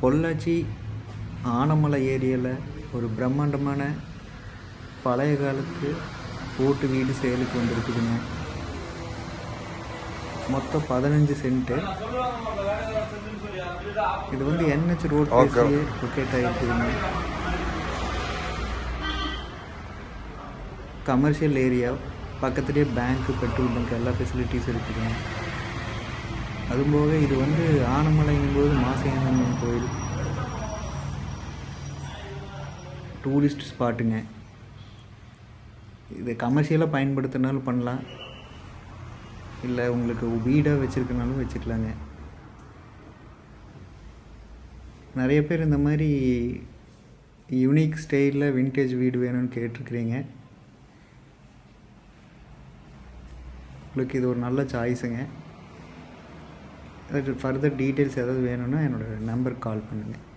பொள்ளாச்சி ஆனமலை ஏரியாவில் ஒரு பிரம்மாண்டமான பழைய காலத்து ஓட்டு வீடு சேலுக்கு வந்துருக்குதுங்க. மொத்தம் 15 சென்ட்டு. இது வந்து NH ரோட் பேஸ்லேயே லொக்கேட் ஆகிருக்குதுங்க. கமர்ஷியல் ஏரியா, பக்கத்துலேயே பேங்க்கு, பெட்ரோல் பங்க் எல்லா ஃபெசிலிட்டிஸும் இருக்குதுங்க. அதுபோக இது வந்து ஆனமலைங்கும்போது மாசியம்மன் கோயில் டூரிஸ்ட் ஸ்பாட்டுங்க. இது கமர்ஷியலாக பயன்படுத்தினாலும் பண்ணலாம், இல்லை உங்களுக்கு வீடாக வச்சுருக்கனாலும் வச்சுக்கலாங்க. நிறைய பேர் இந்த மாதிரி யூனிக் ஸ்டைலில் வின்டேஜ் வீடு வேணும்னு கேட்டிருக்கிறீங்க. உங்களுக்கு இது ஒரு நல்ல சாய்ஸுங்க. ஃபர்தர் டீட்டெயில்ஸ் ஏதாவது வேணும்னா என்னோடய நம்பருக்கு கால் பண்ணுங்கள்.